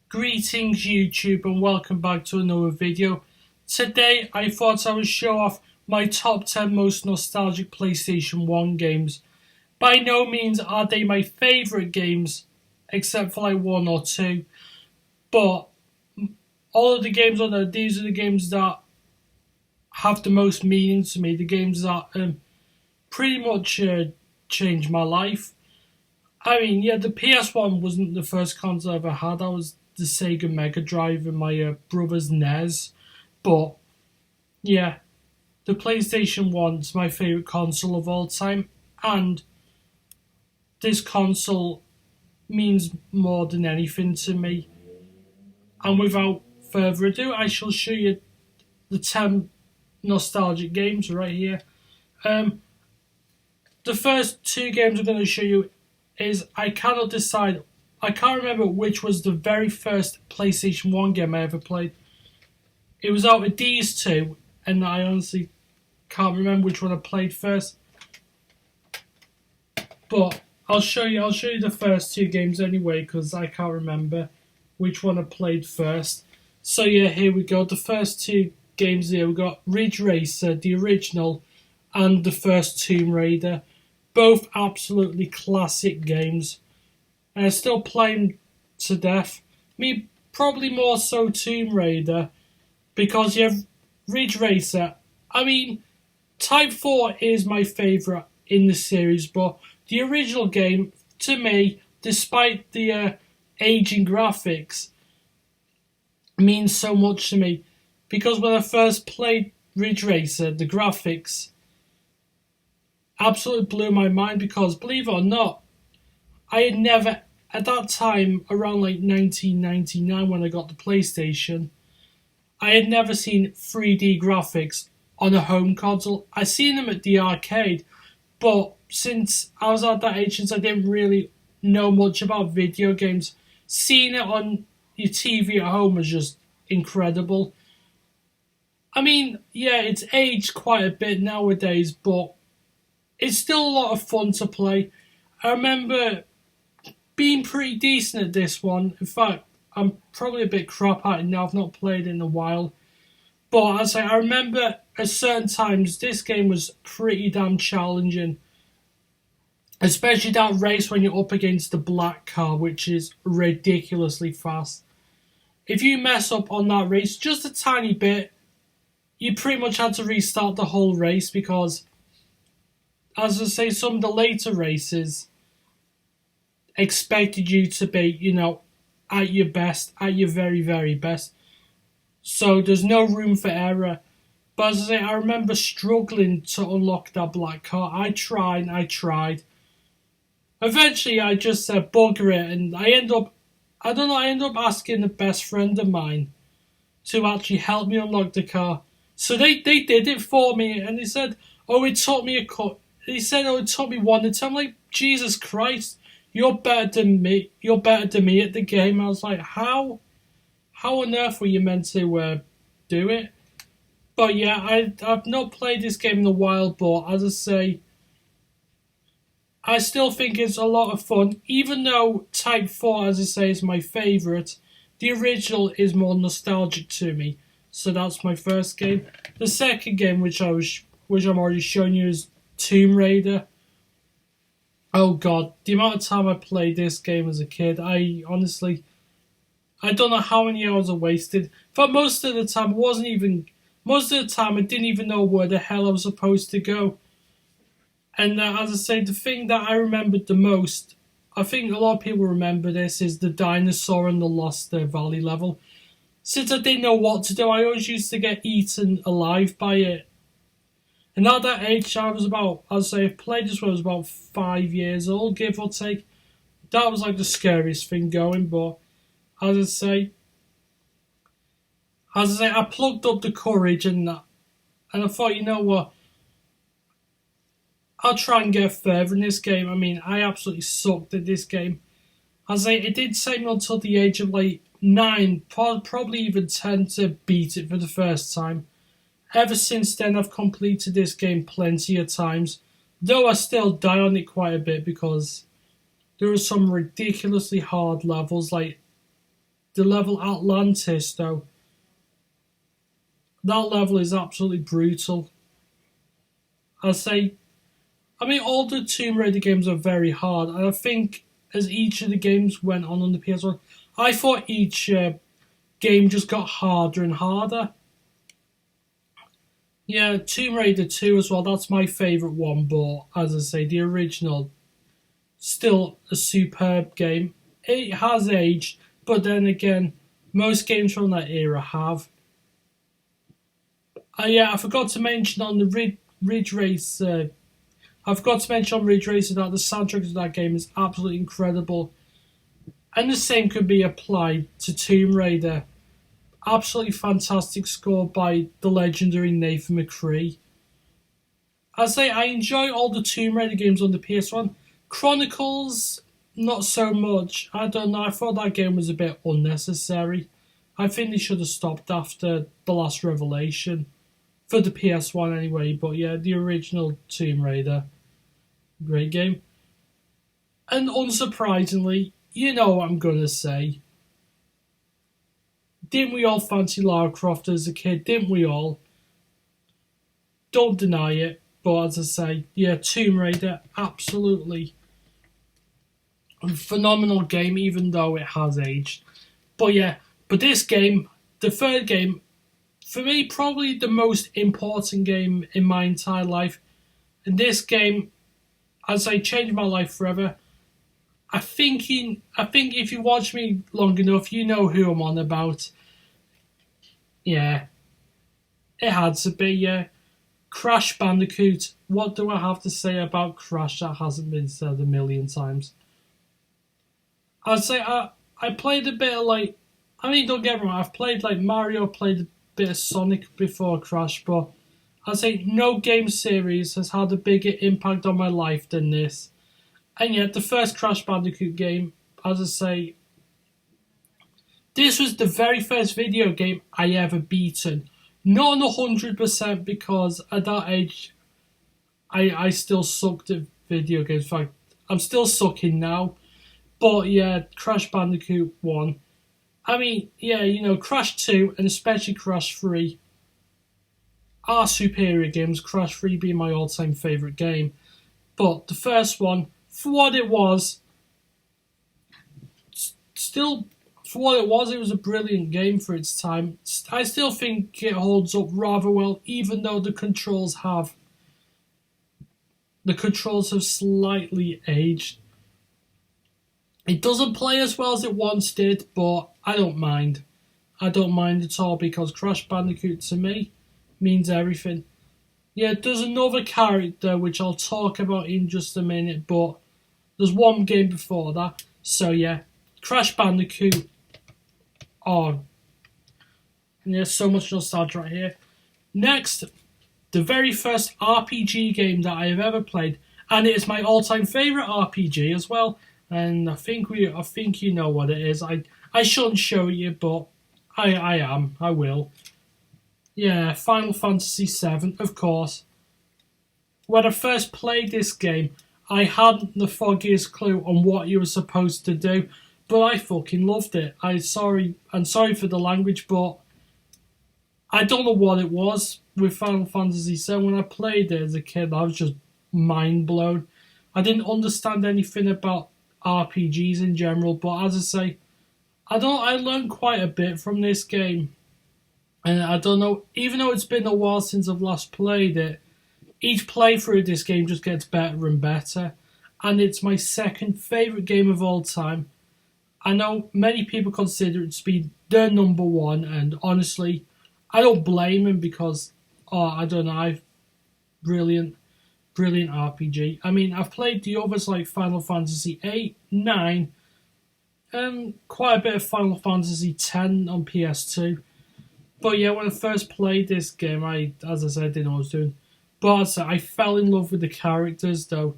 Greetings YouTube and welcome back to another video. Today I thought I would show off my top 10 most nostalgic PlayStation 1 games. By no means are they my favourite games, except for like one or two. But all of the games on there, these are the games that have the most meaning to me. The games that pretty much changed my life. I mean, yeah, the PS1 wasn't the first console I ever had. That was the Sega Mega Drive and my brother's NES. But, yeah, the PlayStation 1's my favourite console of all time. And this console means more than anything to me. And without further ado, I shall show you the 10 nostalgic games right here. The first two games I'm going to show you is I can't remember which was the very first PlayStation 1 game I ever played. It was out of these two, and I honestly can't remember which one I played first. But I'll show you the first two games anyway, because I can't remember which one I played first. So yeah, here we go. The first two games here, we got Ridge Racer, the original, and the first Tomb Raider. Both absolutely classic games. And I still play them to death. Me, probably more so Tomb Raider, because you have Ridge Racer. I mean, Type 4 is my favourite in the series, but the original game, to me, despite the aging graphics, means so much to me. Because when I first played Ridge Racer, the graphics absolutely blew my mind, because believe it or not, I had never, at that time, around like 1999 when I got the PlayStation, I had never seen 3D graphics on a home console. I seen them at the arcade, but since I was at that age, since I didn't really know much about video games, seeing it on your TV at home was just incredible. I mean, yeah, it's aged quite a bit nowadays, but it's still a lot of fun to play. I remember being pretty decent at this one. In fact, I'm probably a bit crap at it now. I've not played it in a while. But I remember at certain times this game was pretty damn challenging. Especially that race when you're up against the black car, which is ridiculously fast. If you mess up on that race just a tiny bit, you pretty much had to restart the whole race, because as I say, some of the later races expected you to be, at your best, at your very, very best. So there's no room for error. But as I say, I remember struggling to unlock that black car. I tried. Eventually, I just said bugger it, and I end up asking the best friend of mine to actually help me unlock the car. So they did it for me, and they said, it took me it took me one to 10. I'm like, Jesus Christ, you're better than me. You're better than me at the game. I was like, how on earth were you meant to do it? But yeah, I've not played this game in a while, but as I say, I still think it's a lot of fun. Even though Type 4, as I say, is my favourite, the original is more nostalgic to me. So that's my first game. The second game, which I'm already showing you, is Tomb Raider. Oh god, the amount of time I played this game as a kid, I don't know how many hours I wasted. But most of the time I didn't even know where the hell I was supposed to go. And as I say, the thing that I remembered the most, I think a lot of people remember this, is the dinosaur in the Lost Valley level. Since I didn't know what to do, I always used to get eaten alive by it. And at that age, I played this when I was about 5 years old, give or take. That was like the scariest thing going, but as I say, I plugged up the courage and that. And I thought, you know what? I'll try and get further in this game. I mean, I absolutely sucked at this game. It did take me until the age of like 9, probably even 10 to beat it for the first time. Ever since then, I've completed this game plenty of times, though I still die on it quite a bit because there are some ridiculously hard levels, like the level Atlantis, though. That level is absolutely brutal. I mean, all the Tomb Raider games are very hard, and I think as each of the games went on the PS1, I thought each game just got harder and harder. Yeah, Tomb Raider 2 as well, that's my favourite one, but as I say, the original, still a superb game. It has aged, but then again, most games from that era have. Yeah, I forgot to mention on the Ridge Race. I forgot to mention on Ridge Racer that the soundtrack of that game is absolutely incredible, and the same could be applied to Tomb Raider. Absolutely fantastic score by the legendary Nathan McRae. I enjoy all the Tomb Raider games on the PS1. Chronicles, not so much. I don't know, I thought that game was a bit unnecessary. I think they should have stopped after the last Revelation. For the PS1 anyway, but yeah, the original Tomb Raider, great game. And unsurprisingly, you know what I'm gonna say. Didn't we all fancy Lara Croft as a kid? Didn't we all? Don't deny it, but as I say, yeah, Tomb Raider, absolutely a phenomenal game, even though it has aged. But yeah, but this game, the third game, for me, probably the most important game in my entire life. And this game, as I changed my life forever, I think if you watch me long enough, you know who I'm on about. Yeah, it had to be, yeah. Crash Bandicoot. What do I have to say about Crash that hasn't been said a million times? I'd say I played a bit of don't get me wrong, I've played Mario, played a bit of Sonic before Crash, but I'd say no game series has had a bigger impact on my life than this. And yet, the first Crash Bandicoot game, as I say, this was the very first video game I ever beaten. Not 100% because at that age, I still sucked at video games. In fact, I'm still sucking now. But yeah, Crash Bandicoot 1. I mean, yeah, Crash 2 and especially Crash 3 are superior games, Crash 3 being my all-time favourite game. But the first one, for what it was, it was a brilliant game for its time. I still think it holds up rather well, even though the controls have slightly aged. It doesn't play as well as it once did, but I don't mind. I don't mind at all because Crash Bandicoot to me means everything. Yeah, there's another character which I'll talk about in just a minute, but there's one game before that. So yeah, Crash Bandicoot. Oh, there's so much nostalgia right here. Next, the very first RPG game that I have ever played, and it is my all-time favourite RPG as well. And I think you know what it is. I shouldn't show you, but I will. Yeah, Final Fantasy VII, of course. When I first played this game, I hadn't the foggiest clue on what you were supposed to do, but I fucking loved it. I'm sorry for the language, but I don't know what it was with Final Fantasy VII. When I played it as a kid, I was just mind blown. I didn't understand anything about RPGs in general, but as I say, I learned quite a bit from this game. And I don't know, even though it's been a while since I've last played it, each playthrough of this game just gets better and better. And it's my second favourite game of all time. I know many people consider it to be their number one, and honestly, I don't blame them because, I don't know, brilliant RPG. I mean, I've played the others like Final Fantasy 8, 9, and quite a bit of Final Fantasy 10 on PS2. But yeah, when I first played this game, as I said, didn't know what I was doing. But I fell in love with the characters, though.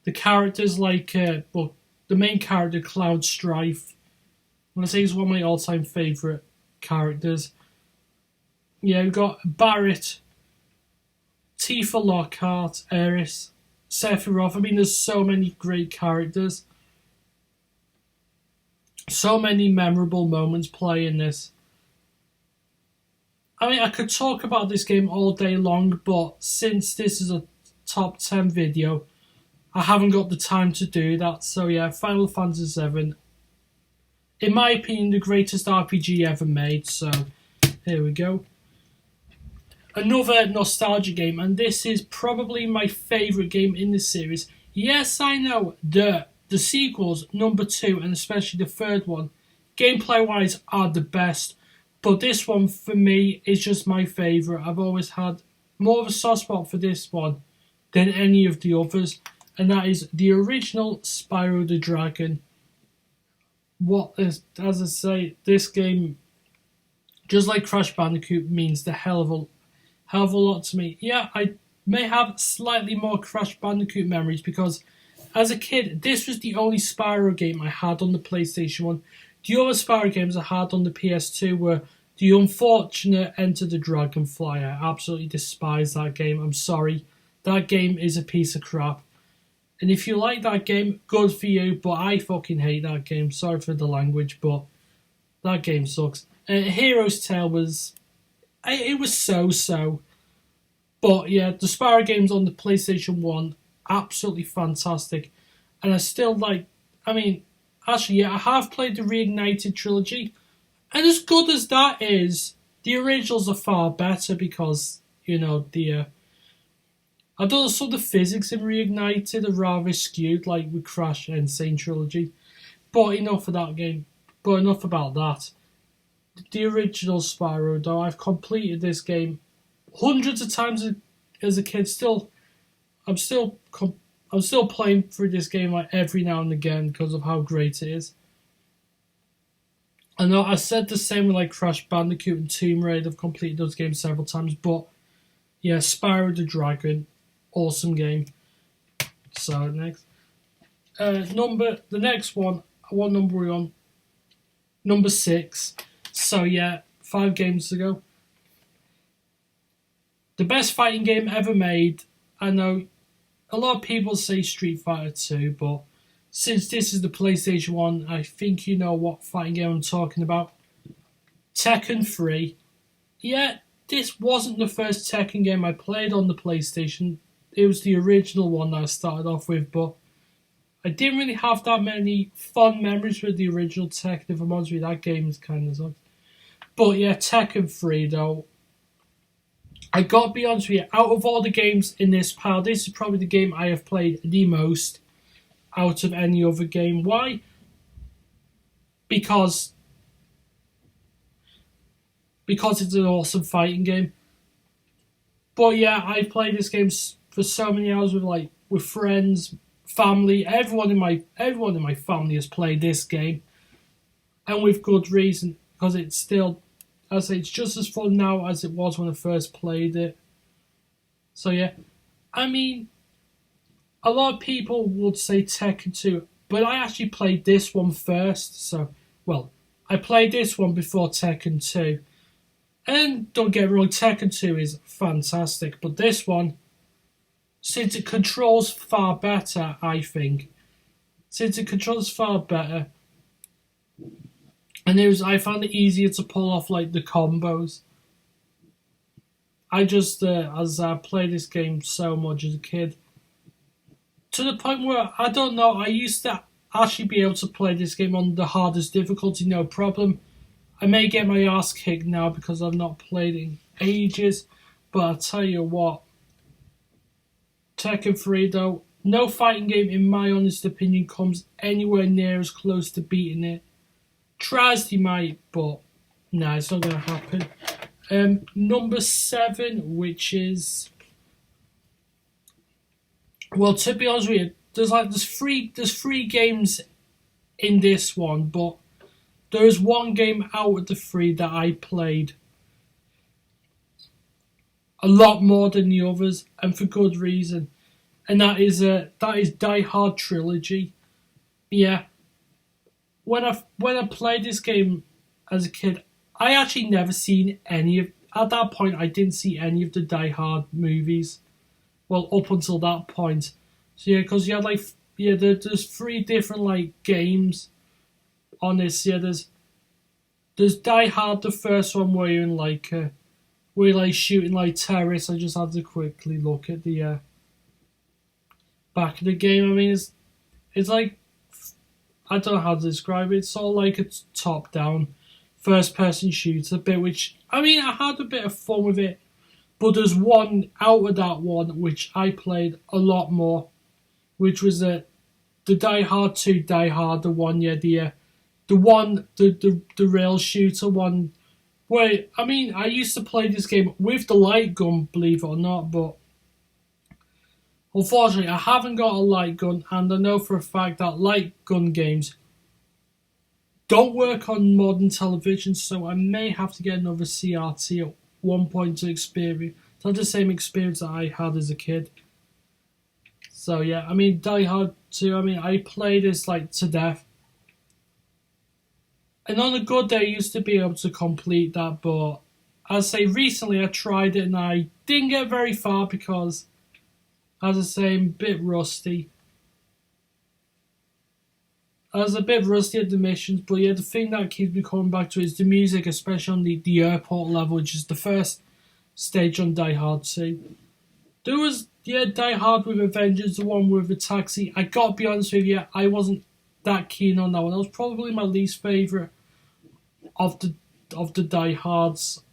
The characters the main character, Cloud Strife. When I say he's one of my all-time favourite characters. Yeah, we've got Barrett, Tifa Lockhart, Aeris, Sephiroth. I mean, there's so many great characters. So many memorable moments playing this. I mean, I could talk about this game all day long, but since this is a top 10 video, I haven't got the time to do that. So yeah, Final Fantasy VII, in my opinion, the greatest RPG ever made. So here we go. Another nostalgia game, and this is probably my favourite game in the series. Yes, I know the sequels, number 2 and especially the third one, gameplay wise are the best, but this one for me is just my favourite. I've always had more of a soft spot for this one than any of the others, and that is the original Spyro the Dragon. As I say, this game, just like Crash Bandicoot, means the hell of a lot to me. Yeah, I may have slightly more Crash Bandicoot memories because as a kid, this was the only Spyro game I had on the PlayStation 1. The other Spyro games I had on the PS2 were the unfortunate Enter the Dragonfly. I absolutely despise that game. I'm sorry. That game is a piece of crap. And if you like that game, good for you, but I fucking hate that game. Sorry for the language, but that game sucks. Hero's Tale was... It was so-so. But yeah, the Spyro games on the PlayStation 1, absolutely fantastic. And I still like... I mean, actually, yeah, I have played the Reignited trilogy. And as good as that is, the originals are far better because, you know, I don't know, some of the physics in Reignited are rather skewed, like with Crash and Insane Trilogy. But enough of that game. But enough about that. The original Spyro, though, I've completed this game hundreds of times as a kid. I'm still playing through this game like every now and again because of how great it is. I know I said the same with like Crash Bandicoot and Tomb Raider. I've completed those games several times, but yeah, Spyro the Dragon, awesome game. So next, the next one. What number are we on? Number 6. So yeah, 5 games ago. The best fighting game ever made. I know a lot of people say Street Fighter 2, but since this is the PlayStation 1, I think you know what fighting game I'm talking about. Tekken 3. Yeah, this wasn't the first Tekken game I played on the PlayStation. It was the original one that I started off with, but I didn't really have that many fond memories with the original Tekken. If I'm honest with you, that game is kind of sucked. But yeah, Tekken 3 though. I gotta be honest with you, out of all the games in this pile, this is probably the game I have played the most out of any other game. Why? Because it's an awesome fighting game. But yeah, I've played this game for so many hours with friends, family. Everyone in my family has played this game, and with good reason because it's still, I say, it's just as fun now as it was when I first played it. So yeah, I mean, a lot of people would say Tekken 2, but I actually played this one first. So, well, I played this one before Tekken 2. And don't get me wrong, Tekken 2 is fantastic, but this one, since it controls far better, I think. Since it controls far better, and I found it easier to pull off like the combos. I just, as I played this game so much as a kid, to the point where, I don't know, I used to actually be able to play this game on the hardest difficulty, no problem. I may get my ass kicked now because I've not played in ages, but I'll tell you what, Tekken 3 though, no fighting game in my honest opinion comes anywhere near as close to beating it. Tries he might, but nah, it's not going to happen. Number 7, which is, well, to be honest with you, there's three games in this one, but there is one game out of the 3 that I played a lot more than the others, and for good reason, and that is Die Hard Trilogy. Yeah, when I played this game as a kid, I actually never seen any of. At that point, I didn't see any of the Die Hard movies. Well, up until that point, so yeah, because you had there's 3 different games. honest, yeah, there's Die Hard, the first one where you're in like where you're like shooting like terrorists. I just had to quickly look at the back of the game. I mean, it's like, I don't know how to describe it. It's sort of like a top down first person shooter bit, which I mean I had a bit of fun with it. But there's one out of that one which I played a lot more, which was the Die Hard 2 Die Hard, the one, yeah, the rail shooter one. Where, I mean, I used to play this game with the light gun, believe it or not, but unfortunately I haven't got a light gun, and I know for a fact that light gun games don't work on modern television, so I may have to get another CRT at one point to experience. It's not the same experience that I had as a kid. So yeah, I mean, Die Hard 2, I mean, I played this like to death. And on a good day, I used to be able to complete that, but as I say, recently I tried it and I didn't get very far because, as I say, I'm a bit rusty. I was a bit rusty at the missions, but yeah, the thing that keeps me coming back to is the music, especially on the airport level, which is the first stage on Die Hard 2. There was, yeah, Die Hard with Avengers, the one with the taxi. I gotta be honest with you, I wasn't that keen on that one. That was probably my least favourite of the Die Hards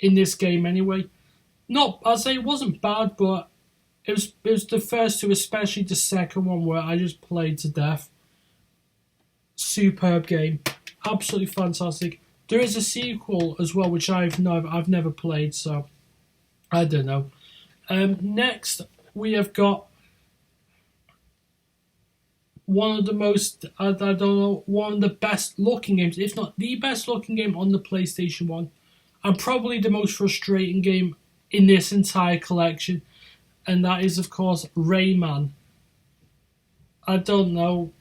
in this game anyway. Not, I'd say it wasn't bad, but it was the first two, especially the second one, where I just played to death. Superb game, absolutely fantastic. There is a sequel as well, which I've never played, so I don't know. Next, we have got one of the most, I don't know, one of the best looking games, if not the best looking game on the PlayStation 1, and probably the most frustrating game in this entire collection, and that is, of course, Rayman. I don't know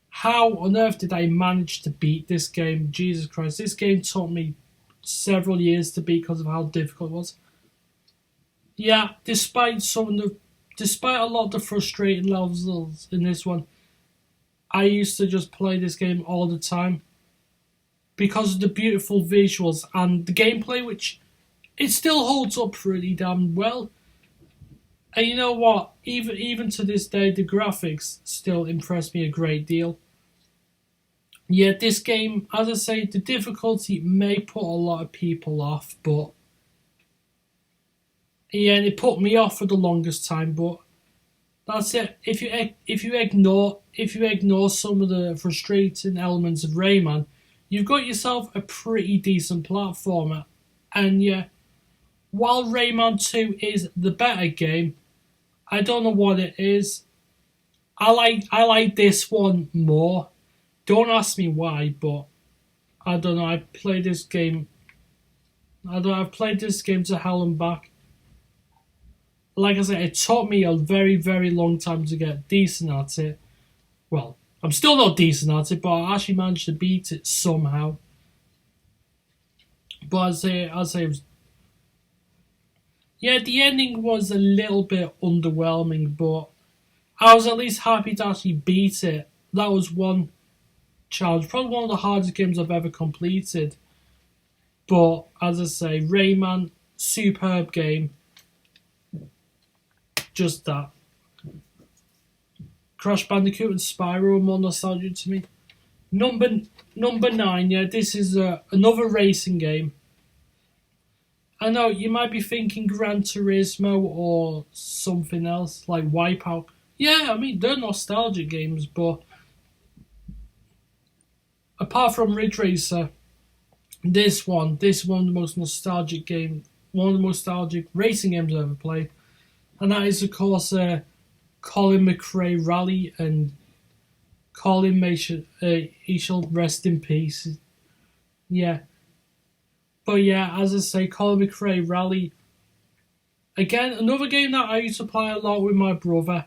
how on earth did I manage to beat this game. Jesus Christ, this game took me several years to beat because of how difficult it was. Yeah, despite a lot of the frustrating levels in this one, I used to just play this game all the time because of the beautiful visuals and the gameplay, which it still holds up pretty damn well. And you know what? Even to this day, the graphics still impress me a great deal. Yeah, this game, as I say, the difficulty may put a lot of people off, but yeah, and it put me off for the longest time. But that's it. If you ignore some of the frustrating elements of Rayman, you've got yourself a pretty decent platformer. And yeah, while Rayman 2 is the better game, I don't know what it is. I like this one more. Don't ask me why, but I don't know. I've played this game to hell and back. Like I said, it took me a very, very long time to get decent at it. Well, I'm still not decent at it, but I actually managed to beat it somehow. But I say it was, yeah, the ending was a little bit underwhelming, but I was at least happy to actually beat it. That was one challenge, probably one of the hardest games I've ever completed. But as I say, Rayman, superb game. Just that. Crash Bandicoot and Spyro are more nostalgic to me. Number 9, yeah, this is another racing game. I know you might be thinking Gran Turismo or something else like Wipeout. Yeah, I mean they're nostalgic games, but apart from Ridge Racer, this one of the most nostalgic racing games I've ever played, and that is of course Colin McRae Rally, and Colin he shall rest in peace. Yeah. But yeah, as I say, Colin McRae Rally. Again, another game that I used to play a lot with my brother,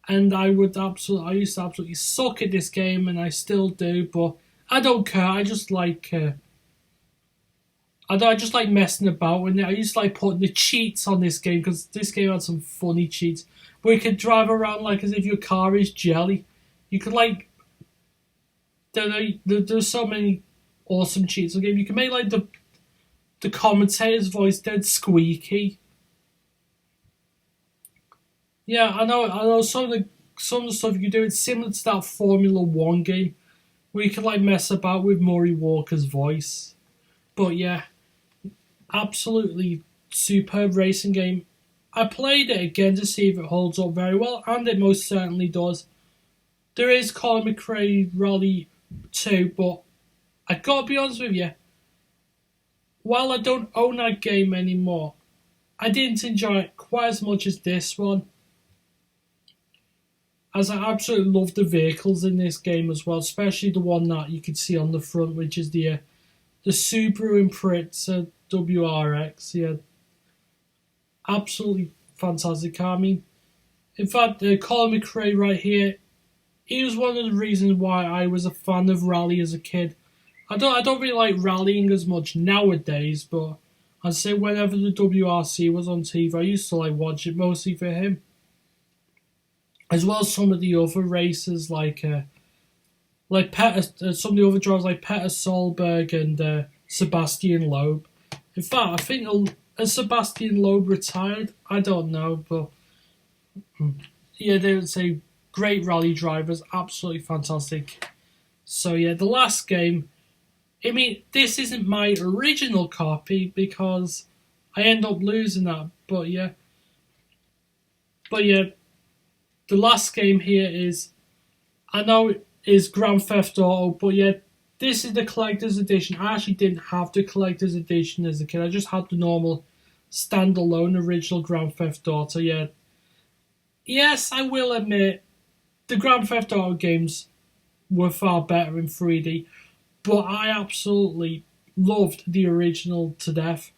and I used to absolutely suck at this game, and I still do. But I don't care. I just like I just like messing about with it. I used to like putting the cheats on this game because this game had some funny cheats where you could drive around like as if your car is jelly. You could like There's so many awesome cheats in the game. You can make like the commentator's voice dead squeaky. Yeah, I know. Some of the stuff you can do. It's similar to that Formula One game where you can like mess about with Murray Walker's voice. But yeah, absolutely superb racing game. I played it again to see if it holds up very well, and it most certainly does. There is Colin McRae Rally 2, but I gotta be honest with you, while I don't own that game anymore, I didn't enjoy it quite as much as this one. As I absolutely love the vehicles in this game as well, especially the one that you can see on the front, which is the Subaru Impreza WRX. Yeah, absolutely fantastic car. I mean, in fact, Colin McRae right here, he was one of the reasons why I was a fan of rally as a kid. I don't really like rallying as much nowadays, but I'd say whenever the WRC was on TV, I used to like watch it mostly for him, as well as some of the other racers like Petter, some of the other drivers like Petter Solberg and Sebastian Loeb. In fact, I think has Sebastian Loeb retired? I don't know, but yeah, they would say great rally drivers, absolutely fantastic. So yeah, the last game. I mean, this isn't my original copy because I end up losing that. But yeah, the last game here is, I know it is Grand Theft Auto, but yeah, this is the collector's edition. I actually didn't have the collector's edition as a kid. I just had the normal standalone original Grand Theft Auto. Yeah, yes, I will admit the Grand Theft Auto games were far better in 3D. But I absolutely loved the original to death.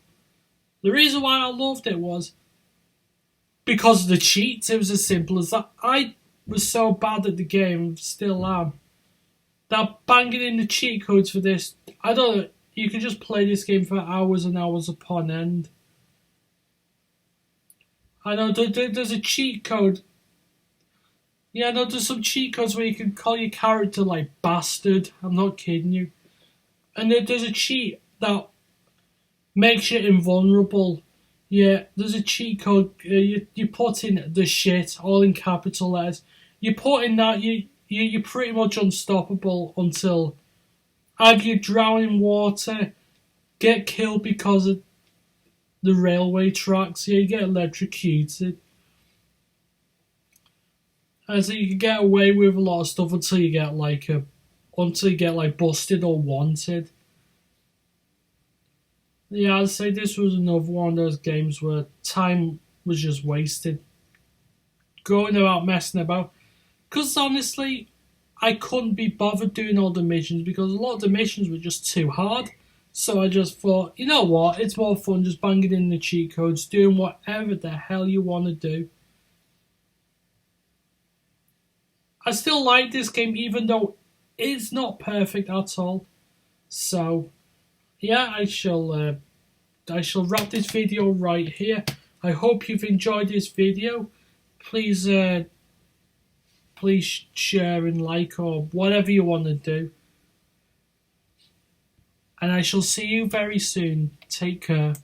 The reason why I loved it was because of the cheats. It was as simple as that. I was so bad at the game, still am, that banging in the cheat codes for this, I don't know, you can just play this game for hours and hours upon end. I know there's a cheat code. Yeah, I know there's some cheat codes where you can call your character like bastard. I'm not kidding you. And there's a cheat that makes you invulnerable. Yeah, there's a cheat code. You put in the shit all in capital letters. You put in that you're pretty much unstoppable until either you drown in water, get killed because of the railway tracks. Yeah, you get electrocuted. And so you can get away with a lot of stuff until you get busted or wanted. Yeah, I'd say this was another one of those games where time was just wasted. Going about messing about. Because honestly, I couldn't be bothered doing all the missions because a lot of the missions were just too hard. So I just thought, you know what, it's more fun just banging in the cheat codes, doing whatever the hell you want to do. I still like this game even though it's not perfect at all. So, yeah, I shall wrap this video right here. I hope you've enjoyed this video. Please share and like or whatever you want to do. And I shall see you very soon. Take care.